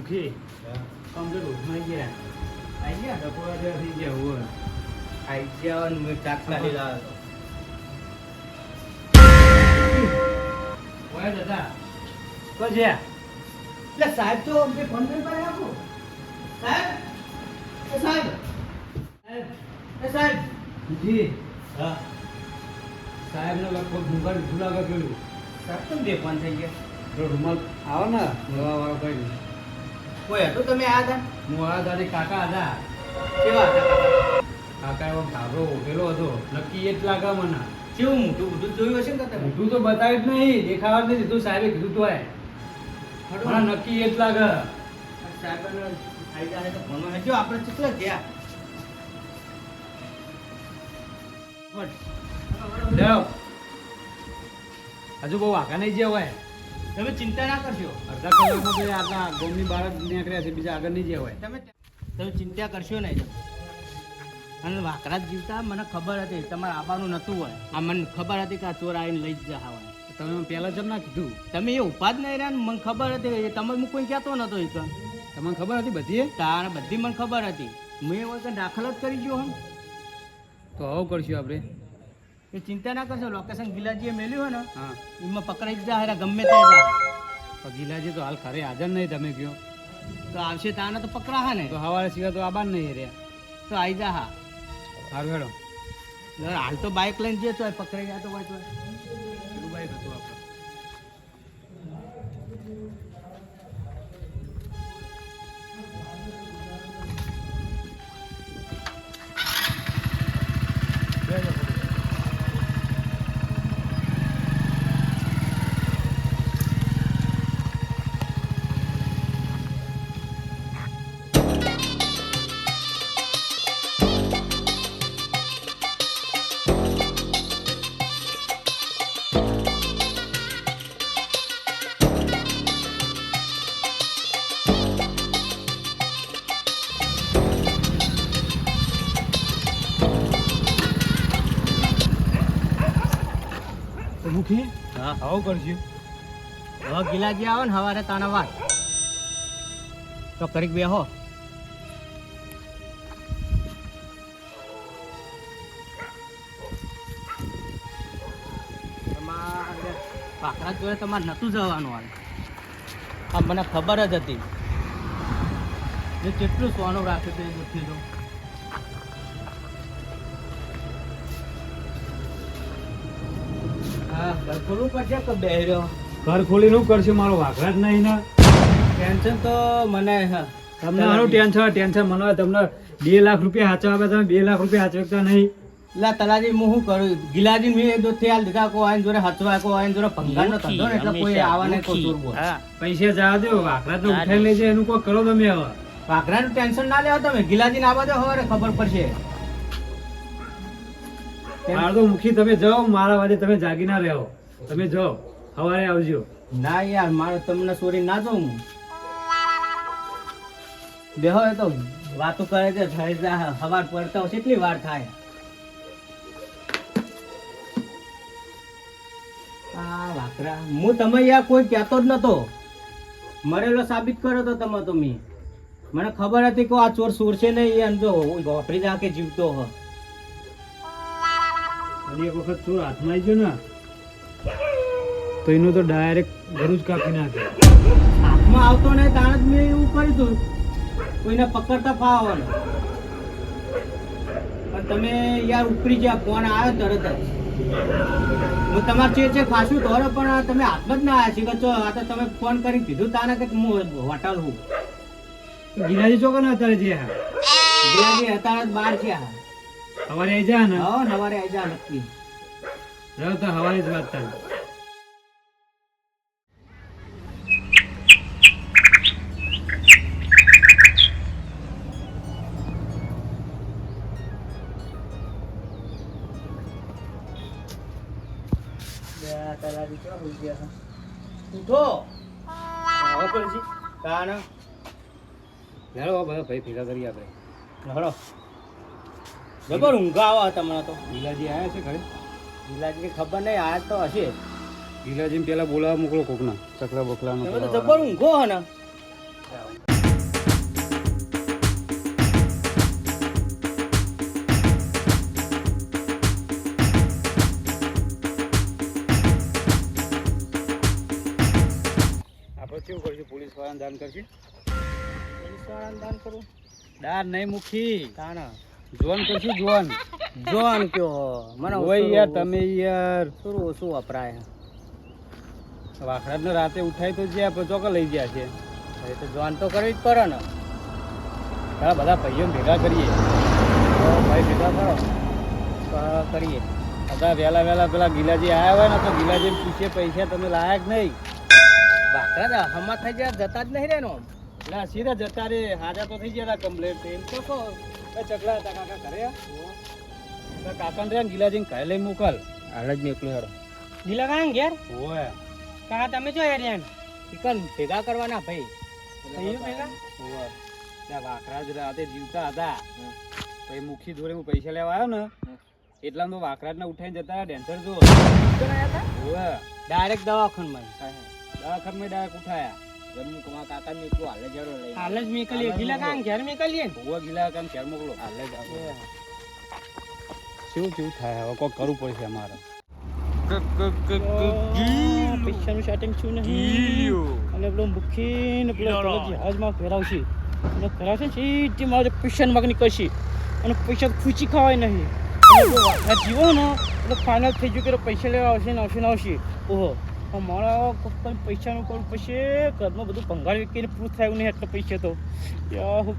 મુખી કમ્પ્લીટ ઉઠાઈ ગયા આવી ગયા ડકોરા જેવા થઈ ગયા હોય આઈ ગયા ને ચાક કાઢી લાવ્યો ઓય દાદા કો છે એટલે સાહેબ તો અમને ફોન કરી પાડે આપો સાહેબ એ સાહેબ એ સાહેબ મુખી હા સાહેબને લગભગ મુંગા ભૂલાગા ગયું સાહેબ કેમ બેફાન થઈ ગયા તો રૂમાલ આવો ને દવા વાળો કઈ કોઈ હતું તમે આયા હતા હું આ દાદી કાકા હતા કેવા હતા કાકા એવો ધાબળો ઉભેલો હતો નક્કી એ જ લાગે મને કેવું મોટું બધું જોયું હશે ને તમે ઊંધું તો બતાવ્યું જ નહીં દેખાવા જ નહીં દીધું સાહેબે કીધું તો મને નક્કી એ જ લાગે સાહેબ આવી જાય તો ફોનમાં હેજો આપણે કેટલા ગયા લેવ હજુ બહુ આગળ નહીં જ્યાં હોય તમે ચિંતા ના કરશો અડધા કલાકમાં તો આપણા ગોમની બહાર જ નીકળ્યા છે બીજા આગળ નહીં જ્યાં હોય તમે ચિંતા કરશો નહીં અને વાકરા જ જીવતા મને ખબર હતી તમારે આવવાનું નહોતું હોય આ મને ખબર હતી કે આ ચોર આવીને લઈ જ જવા હોય તમે પહેલાં જેમ ના કીધું તમે એ ઉભા જ નહીં રહ્યા ને મને ખબર હતી એ તમે હું કોઈ કહેતો નહોતો એ તો તમને ખબર હતી બધી તારે બધી મને ખબર હતી મેં એવો કંઈ દાખલ જ કરી ગયો હમ તો આવું કરશું આપણે એ ચિંતા ના કરશો લોકેશન ગિલાજીએ મેલ્યું હોય ને હા એમાં પકડાઈ જ જાય ગમે તે જાય તો ગીલાજી તો હાલ ખરે હાજર નહીં તમે કહો તો આવશે તાને તો પકડા હા ને તો સવારે સિવાય તો આબાન નહીં રહ્યા તો આવી જા હા સારું હેડો હાલ તો બાઇક લઈને જતો હોય પકડાઈ જાય તો હોય તો પેલું બાઈક હતું આપણે મુખી હા આવું કરશું હવે ગિલાજી આવે ને સવારે તાના વાત તો કરીક બેહો તમારે પાકરા જોડે તમારે નહોતું જવાનું હાલ હા મને ખબર જ હતી જે કેટલું સોનું રાખ્યું હતું એ ગુઠી દો હા ઘર ખોલવું પડશે કે બેહર્યો ઘર ખોલી નું કરશું મારો વાઘરા જ નહીં ને ટેન્શન તો મને તમને આનું ટેન્શન મને તમને 2 લાખ રૂપિયા સાચવા આપે તમે 2 લાખ રૂપિયા સાચવતા નહીં એટલે તલાજી હું શું કરું ગિલાજી મેં દો તેલ દીધા કો આઈને જોડે હચવા કો આઈને જોડે ભંગારનો ધંધો ને એટલે કોઈ આવા ને કોઈ ચોર બોલ પૈસા જવા દો વાઘરા તો ઉઠાઈ લેજે એનું કોઈ કરો તમે હવે વાઘરાનું ટેન્શન ના લેવા તમે ગિલાજી ના આવા દો હવે ખબર પડશે હાર તો મુખી તમે જાઓ મારા વાદે તમે જાગી ના રહો તમે જાઓ સવારે આવજો ના યાર મારે તમને ચોરી ના જાઉં હું બેહો એ તો વાતો કરે છે સવાર પડતા હોય કેટલી વાર થાય આ વાકરા હું તમે યાર કોઈ કહેતો જ નતો મરેલો સાબિત કર્યો તો તમે તો મને ખબર હતી કે આ ચોર છે નહીં એમ જો વાપરી જા કે જીવતો હ અને એક વખત ચોર હાથમાં આવી ગયો ને તો એનું તો ડાયરેક્ટ ઘરું જ કાપી નાખે હાથમાં આવતો નહીં તાણ જ મેં એવું કર્યું હતું કોઈને પકડતા ફાવવાનું પણ તમે યાર ઉપરી ગયા ફોન આવ્યો તરત જ હું તમારે છે ખાસું ધોરો પણ તમે હાથમાં જ ના આવ્યા છીએ તો આ તો તમે ફોન કરીને કીધું તાને કે હું હોટલ હું ગિરાજી ચોકન અત્યારે જે હા ગિરાજી અત્યારે જ બહાર છે હા સવારે આવી જા ને હા સવારે આવી જા નક્કી રહો તો સવારે જ વાત થાય ઉઠો હવે પડશે કાન હેલો ભાઈ ભેગા કરીએ આપણે હળો જબર ઊંઘ આવે તમને તો ગિલાજી આવ્યા છે ઘરે ગિલાજીની ખબર નહીં આ તો હશે ગિલાજી પેલા બોલાવા મોકલો કોકના ચકલા બકલા તમે તો જબર ઊંઘો હે ને વાળાને દાન કરશે પોલીસ વાળાને દાન કરું દાન નહીં મુખી તાણા જોન કરશું જોન જોન કયો મને ઓય યાર તમે યાર થોડું ઓછું વપરાય વાખરાને રાતે ઉઠાય તો જ્યાં આપણે ચોકા લઈ ગયા છે એ તો જોન તો કરવી જ પડે ને હા બધા ભાઈઓ ભેગા કરીએ તો ભાઈ ભેગા કરો કરીએ બધા વહેલા પેલા ગિલાજી આવ્યા હોય ને તો ગિલાજી પૂછીએ પૈસા તમે લાયક નહીં ભાખરા હમા થઈ ગયા જતા જ નહીં રે નો એટલે સીધા જતા રે હાજા તો થઈ ગયા કમ્પ્લેટ એમ તો કહો ચકલા હતા કાકા કરે કાકાને રે ગિલાજીને ઘરે લઈ મોકલ હાલ જ નીકળ્યો હેડો ગીલા કાંગ ઘેર ઓય કાકા તમે જો યાર યાર ચિકન ભેગા કરવાના ભાઈ ભેગા ઓય ત્યાં વાખરા જ રાતે જીવતા હતા પછી મુખી દોરે હું પૈસા લેવા આવ્યો ને એટલામાં તો વાખરાજને ઉઠાઈને જતા ડેન્સર જો ઓય ડાયરેક્ટ દવાખાનમાં દવાખાનામાં ડાયરેક્ટ ઉઠાયા જમ્મુ કમા કાકા ને એટલું હાલે જડો લઈ હાલ જ નીકળીએ ગીલા કાંગ ઘેર નીકળીએ ઓય ગિલા કામ ઘેર મોકલો હાલે જ કેવું થાય હવે કોઈ કરવું પડશે અમારે પૈસાનું સેટિંગ છું નહીં અને પેલો મુખીને પેલો જહાજમાં ફેરાવશે અને ફેરાવશે ને સીધી મારે પૈસાની માગણી કરશે અને પૈસા ખૂચી ખવાય નહીં અને જીવો ને એટલે ફાઇનલ થઈ ગયું કે પૈસા લેવા આવશે ને આવશે ઓહો મારા પૈસાનું કરવું પછી ઘરમાં બધું ભંગાર વેચીને પૂરું થયું નહીં એટલે પૈસા તો યાર હું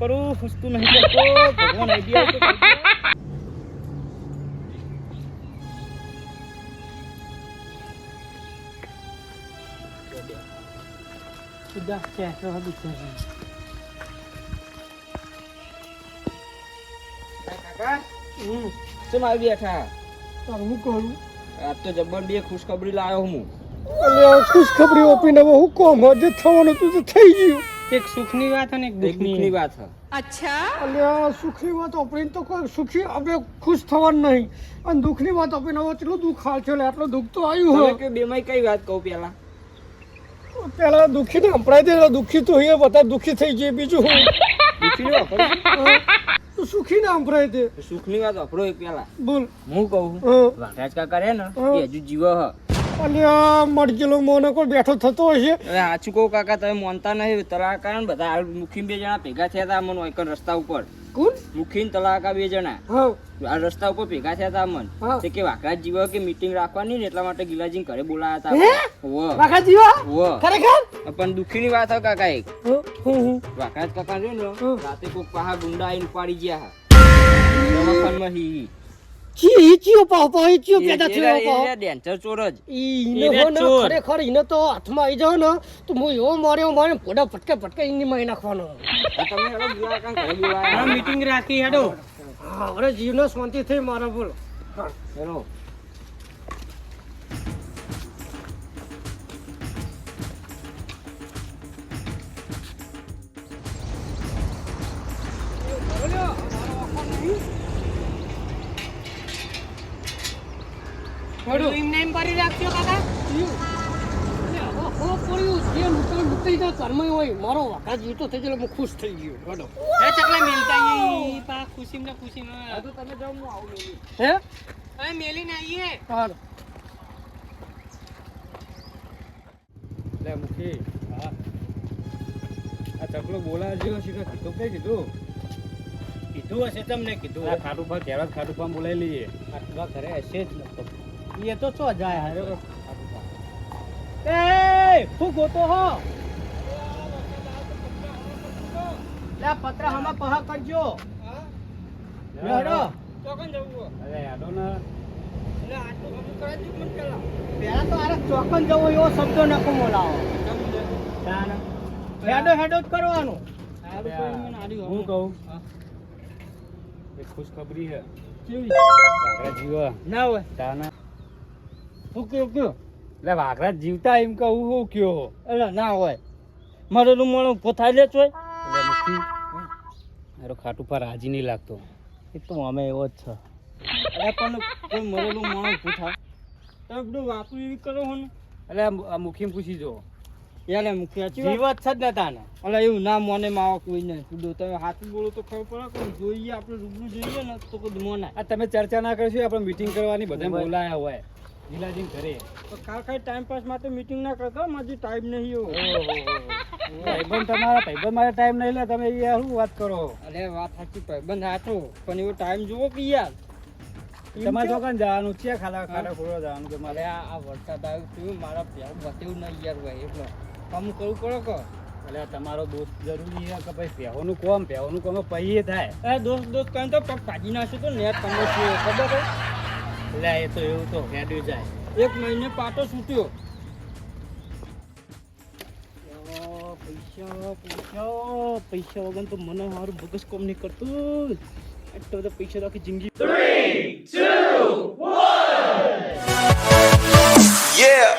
કરું પૂછતું નહીં કરતો ભગવાન idea sudah ya so habis કાકા શું આવી બેઠા હું કરું આજ તો જબર બે ખુશખબરી લાવ્યો હું અલ્યા ખુશખબરી ઓપીને હવે હું કોમ જે થવાનું હતું તો થઈ ગયું એક સુખની વાત અને એક દુઃખની વાત છે અલ્યા સુખની વાત ઓપીને તો કોઈ સુખી હવે ખુશ થવાનું નહીં અને દુઃખની વાત ઓપીને હવે કેટલું દુઃખ હાલ છે આટલું દુઃખ તો આવ્યું તમે હોય કે બેમાં કઈ વાત કહું પેલા પેલા દુઃખી ને સંભળાય દે દુઃખી તો એ બધા દુઃખી થઈ જાય બીજું હું દુઃખની વાત તો સુખી ને સંભળાય દે સુખની વાત વાપરો એક પેલા બોલ હું કહું હા. વાઘરાજ કાકા રે ને એ હજુ જીવો હ અલ્યા મરજેલો મોનો કોઈ બેઠો થતો હશે હવે સાચું કહું કાકા તમે માનતા નહીં તલાકા બધા હાલ મુખી બે જણા ભેગા થયા હતા અમન એક રસ્તા ઉપર કોણ મુખી ને તલાકા બે જણા હા આ રસ્તા ઉપર ભેગા થયા હતા અમન હા. તે કે વાઘરાજ જીવો કે મીટિંગ રાખવાની ને એટલા માટે ગિલાજી ઘરે બોલાયા હે? હતા હોવ વાઘા જીવા હોવ ખરેખર પણ દુઃખીની વાત હે કાકા એક હું વાઘરાજ કાકા રહ્યો ને હમ. રાતે કોક પાહા ગુંડા આઈને ઉપાડી ગયા દવાખાનામાં હી ચીયો પાપા ચીયો પેદા થયો પાપા ડેન્સર ચોર જ ઈને હો ને ખરેખર ઈને તો હાથમાં આવી જાવ ને તો હું એવો માર્યો પોડા ફટકે ઈને મારી નાખવાનો આ તમે હેડો બોલાવા કાં ઘરે બોલાયા મીટિંગ રાખી હેડો હા અરે જીવનો શાંતિ થઈ મારા બોલ હેડો નેમ કરી રાખજો કાકા મારો વાઘા જીતો થઈ ગયો હું ખુશ થઈ ગયો હેડો હે ચકલા મિલતા ઈ પા ખુશીમાં તો તમે જાઓ હું આવું નહીં હે અરે મેલીને આઈએ હાર લે મુખી હા આ ચકલો બોલાવે જેવો છે કીધું કઈ કીધું કીધું હશે તમને કીધું આ ખાટુપા કહેવા ખાટુપા બોલાવી લઈએ આટલા ઘરે હશે જ નતો એ તો ચો જાય હારે એ ફૂ ગોતો હો લા પત્રા હમા પહા કરજો હેડો અરે યાદો ને પેલા તો આરે ચોકન જવો એવો શબ્દ નકો બોલાવો હેડો હેડો જ કરવાનું હું કહું એક ખુશખબરી હે વાઘરા જીવા ના હોય તાના હું કયો એટલે વાઘરા જીવતા એમ કહું હું કયો એટલે ના હોય મારું મોણું પોથાઈ લે છો એટલે મુખી મારો ખાટુપા રાજી નહીં લાગતો એ તો અમે એવો જ છે અરે પણ કોઈ મરેલું માણસ પૂછા તમે બધું વાપરું એવી કરો હો ને એટલે આ મુખીને પૂછી જો યાર મુખ્ય જીવત છે જ નતા ને એટલે એવું ના મોને માવા કોઈ નહીં કીધું તમે હાથું બોલો તો ખબર પડે કોઈ જોઈએ આપણે રૂબરૂ જોઈએ ને તો કોઈ મોના આ તમે ચર્ચા ના કરશો આપણે મીટિંગ કરવાની બધા બોલાયા હોય જીલાજીને ઘરે. તો કાલ કઈ ટાઈમ પાસ માટે મીટિંગ ના કરતો, મારી ટાઈમ નહીં એવો. ભાઈબંધ મારે ટાઈમ નહીં લે, તમે યાર શું વાત કરો? અરે વાત સાચી, ભાઈબંધ હાચો, પણ એવો ટાઈમ જુઓ કે યાર. તમારે ચોકન જવાનું છે, ખાડા ખોડો જવાનું કે મારે? અરે આ વરસાદ આવ્યો છું, મારા પ્યાર બત્યું નહીં યાર ભાઈ, એટલે કામ કરવું પડે કે. એટલે તમારો દોસ્ત જરૂરી છે કે ભાઈ પહેવાનું કોમ પૈયે થાય. એ દોસ્ત કઈ તો પગ કાઢી નાખ્યો તો નેટ તમે છે ખબર છે? એટલે એ તો એવું તો હેડ્યું જાય. 1 મહિને પાટો છૂટ્યો. પૈસા વગર તો મને મારું મગજ કોમ નહીં કરતું. એટલો બધો પૈસા તો આખી જિંદગી. Yeah.